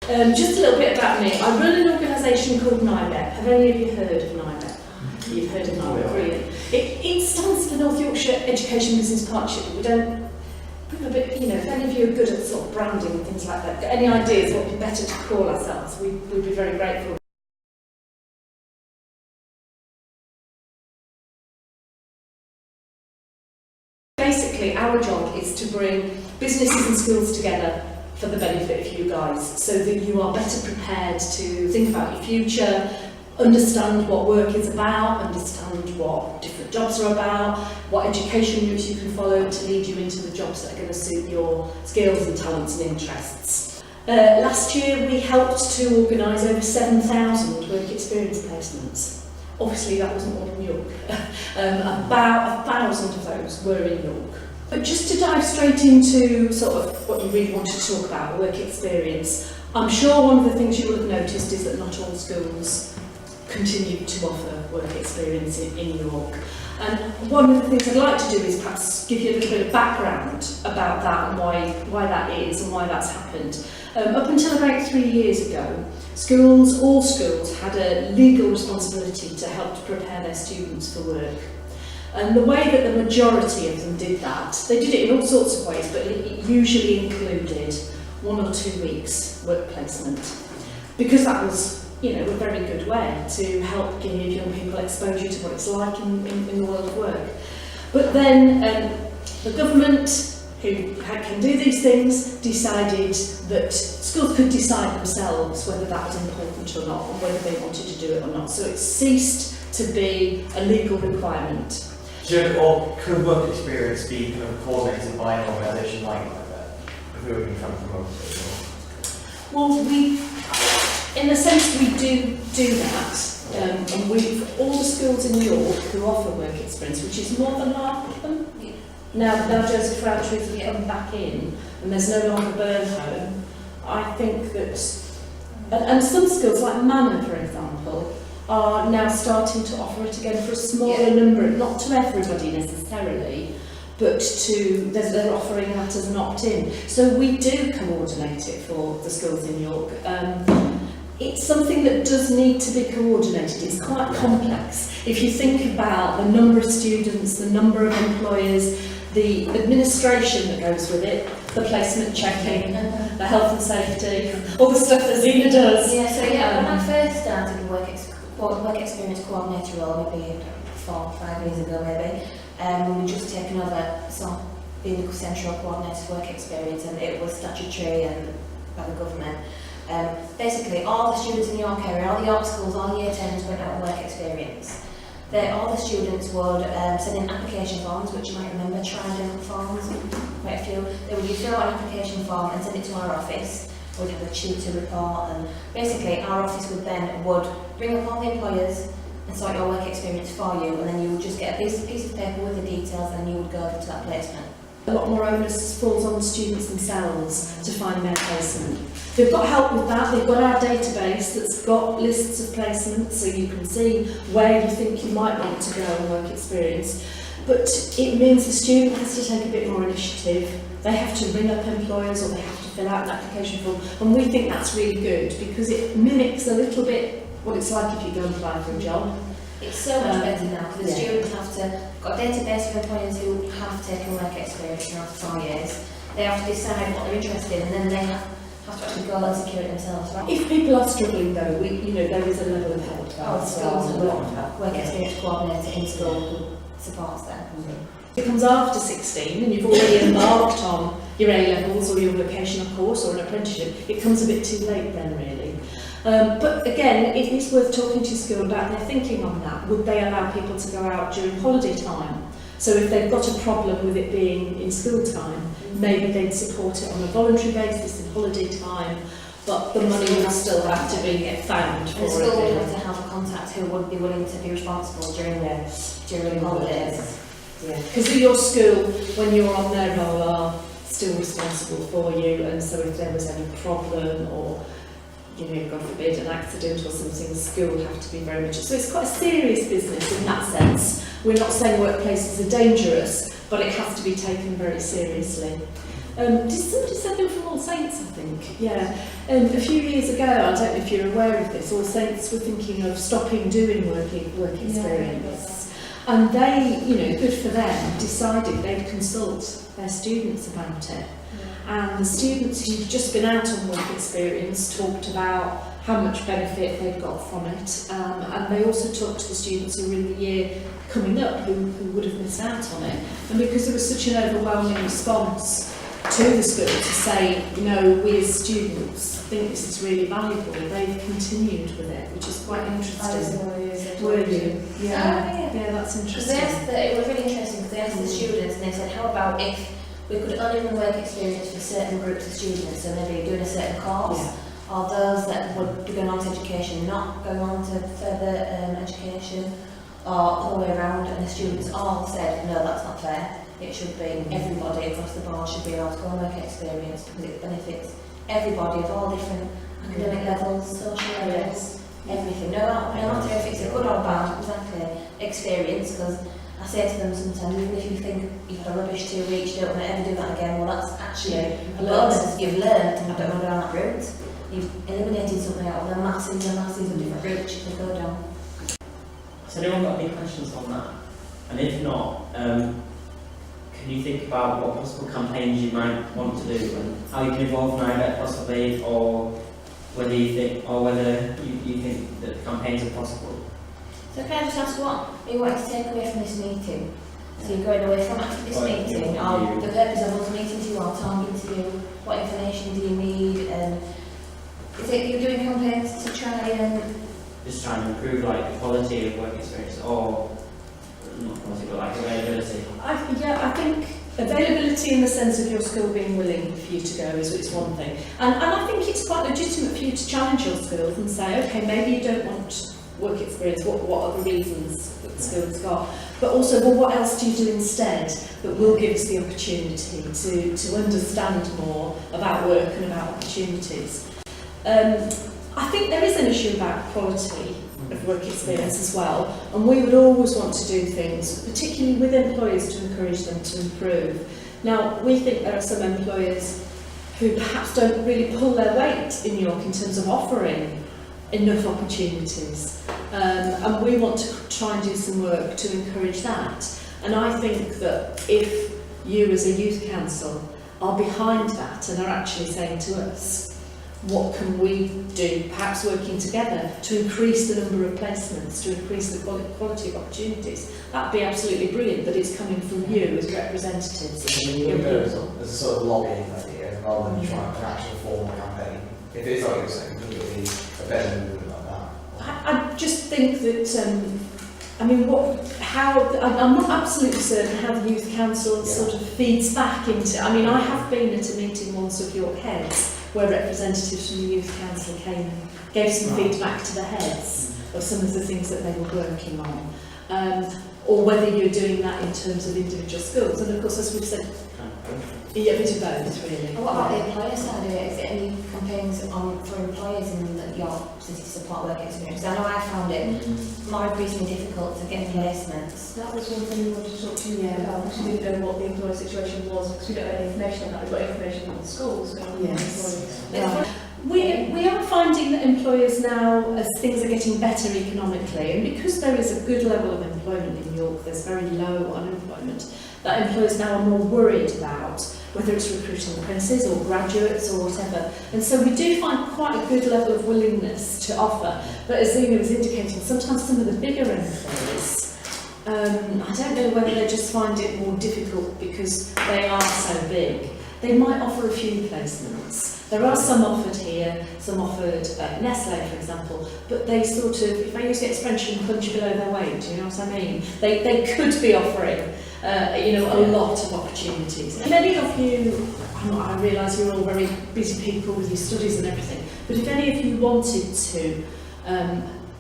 Just a little bit about me. I run an organisation called NYBEP. Have any of you heard of NYBEP? You've heard of NYBEP, brilliant. It stands for North Yorkshire Education Business Partnership, but we don't, a bit, you know, if any of you are good at sort of branding and things like that, got any ideas what would be better to call ourselves, we'd be very grateful. Basically, our job is to bring businesses and schools together for the benefit of you guys, so that you are better prepared to think about your future, understand what work is about, understand what different jobs are about, what education routes you can follow to lead you into the jobs that are going to suit your skills and talents and interests. Last year we helped to organise over 7,000 work experience placements. Obviously that wasn't all in York. About 1,000 of those were in York. But just to dive straight into sort of what you really wanted to talk about, work experience, I'm sure one of the things you will have noticed is that not all schools continue to offer work experience in York. And one of the things I'd like to do is perhaps give you a little bit of background about that and why that is and why that's happened. Up until about 3 years ago, all schools had a legal responsibility to help to prepare their students for work. And the way that the majority of them did that, they did it in all sorts of ways, but it usually included 1 or 2 weeks work placement, because that was, you know, a very good way to help give young people exposure to what it's like in the world of work. But then the government, who can do these things, decided that schools could decide themselves whether that was important or not, and whether they wanted to do it or not. So it ceased to be a legal requirement. Or could work experience be kind of coordinated by an organisation like that, if we were going to try and promote it? Well, in a sense, we do that, and all the schools in York who offer work experience, which is more than half of them. Now Joseph Roundtree has come back in, and there's no longer Burnhome. I think that, and some schools like Manor, for example, are now starting to offer it again for a smaller number, not to everybody necessarily, but they're offering that as an opt-in. So we do coordinate it for the schools in York. It's something that does need to be coordinated. It's quite complex. If you think about the number of students, the number of employers, the administration that goes with it, the placement checking, the health and safety, all the stuff that Zena does. When I first started the work experience coordinator role, maybe 4 or 5 years ago maybe, we just taken over being the central coordinator for work experience, and it was statutory and by the government. Basically all the students in York area, all the York schools, all year 10s went out on work experience. All the students would send in application forms, which you might remember, Trident forms, quite a few. They would fill out an application form and send it to our office. We'd have a tutor report, and basically our office would bring up all the employers and sort your work experience for you, and then you would just get a piece of paper with the details, and you would go over to that placement. A lot more onus falls on the students themselves to find their placement. They've got help with that. They've got our database that's got lists of placements, so you can see where you think you might want to go and work experience. But it means the student has to take a bit more initiative. They have to ring up employers, or they have to fill out an application form, and we think that's really good because it mimics a little bit what it's like if you go and apply for a job. It's so much better now, because the students have got a database of employers who have taken work experience now for 4 years. They have to decide what they're interested in, and then they have to actually go and secure it themselves. Right? If people are struggling though, there is a level of help. Schools have got work experience coordinator in school who supports them. It comes after 16 and you've already embarked on your A-levels or your vocational course or an apprenticeship. It comes a bit too late then really. But again, it is worth talking to school about their thinking on that. Would they allow people to go out during holiday time? So if they've got a problem with it being in school time, maybe they'd support it on a voluntary basis in holiday time, but the money would still have to be found for it. The school would have to have a contact who would be willing to be responsible during holidays. Yeah, because your school, when you're on their roll, are still responsible for you, and so if there was any problem or, God forbid, an accident or something, the school would have to be very much. So it's quite a serious business in that sense. We're not saying workplaces are dangerous, but it has to be taken very seriously. Did somebody send them from All Saints, I think? Yeah. A few years ago, I don't know if you're aware of this, All Saints were thinking of stopping doing work experience. And they, good for them, decided they'd consult their students about it. And the students who'd just been out on work experience talked about how much benefit they'd got from it. And they also talked to the students who were in the year coming up who would have missed out on it. And because there was such an overwhelming response to the school to say, we as students think this is really valuable, they've continued with it, which is quite interesting. Were you? Yeah, that's interesting. It was really interesting because they asked the students and they said, how about if we could only run work experience for certain groups of students, so maybe doing a certain course, or those that would be going on to education, not going on to further education, or all the way around, and the students all said, no, that's not fair. It should be everybody across the board should be allowed to go on work experience because it benefits everybody of all different academic levels, social levels, everything. No matter if it's a good or bad, experience, because I say to them sometimes, even if you think you've had a rubbish 2 weeks, you don't want to ever do that again, well that's actually a bonus. You've learned, and I don't want to go down that route. You've eliminated something out of the masses and masses of different routes you can go down. Has anyone got any questions on that? And if not, can you think about what possible campaigns you might want to do and how you can involve NYBEP possibly, or whether you think that campaigns are possible? So can I just ask what you want to take away from this meeting? So you're going away from this meeting, or the purpose of us meeting to you or talking to you, what information do you need, and is it you're doing campaigns to try and... Just trying to improve the quality of work experience, or not quality but availability? I think availability in the sense of your school being willing for you to go is one thing. And I think it's quite legitimate for you to challenge your schools and say, okay, maybe you don't want work experience, what are the reasons that the school's got? But also, well, what else do you do instead that will give us the opportunity to understand more about work and about opportunities? I think there is an issue about quality of work experience as well, and we would always want to do things, particularly with employers, to encourage them to improve. Now, we think there are some employers who perhaps don't really pull their weight in York in terms of offering enough opportunities, and we want to try and do some work to encourage that. And I think that if you as a youth council are behind that and are actually saying to us, what can we do, perhaps working together, to increase the number of placements, to increase the quality of opportunities, that would be absolutely brilliant, that it's coming from you as representatives of your people. There's a sort of lobbying idea rather than trying to actually form a campaign. If it's like you're saying, it would be a better movement like that. I just think that, I'm not absolutely certain how the youth council sort of feeds back into, I have been at a meeting once of York Heads where representatives from the youth council came and gave some feedback to the heads of some of the things that they were working on, or whether you're doing that in terms of individual schools. And of course, as we've said, a bit of both really. And what about the employer side of it? Is there any campaigns for employers in your city support work experience? I know I found it more increasingly difficult to get placements. That was one thing we wanted to talk to you about, because we didn't know what the employer situation was, because we don't have any information on that. We've got information on the schools. We are finding that employers now, as things are getting better economically, and because there is a good level of employment in York, there's very low unemployment, that employers now are more worried about whether it's recruiting apprentices or graduates or whatever. And so we do find quite a good level of willingness to offer. But as Zena was indicating, sometimes some of the bigger employers, I don't know whether they just find it more difficult because they are so big. They might offer a few placements. There are some offered here, some offered at Nestle, for example, but they sort of, if I use the expression, punch below their weight, do you know what I mean? They could be offering, a lot of opportunities. And many of you, I realise you're all very busy people with your studies and everything, but if any of you wanted to,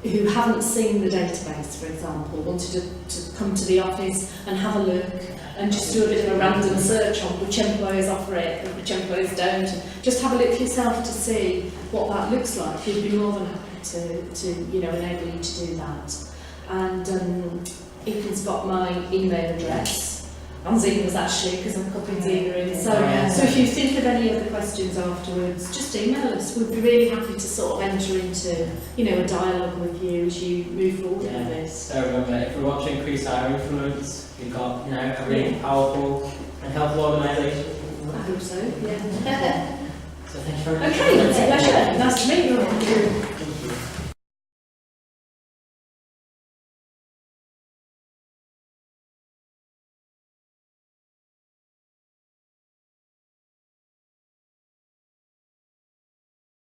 who haven't seen the database, for example, wanted to come to the office and have a look and just do a bit of a random search on which employers offer it and which employers don't, and just have a look yourself to see what that looks like, you'd be more than happy to enable you to do that. And Ethan's got my email address, And Zina's actually, because I'm copying Zina in. So, Yeah. so if you think of any other questions afterwards, just email us. We'd be really happy to sort of enter into, you know, a dialogue with you as you move forward Yeah. with this. So remember, if we want to increase our influence, we've got, you know, a really powerful and helpful organisation. I hope so, yeah. So thank you very much. Okay, it's a pleasure. Nice to meet you.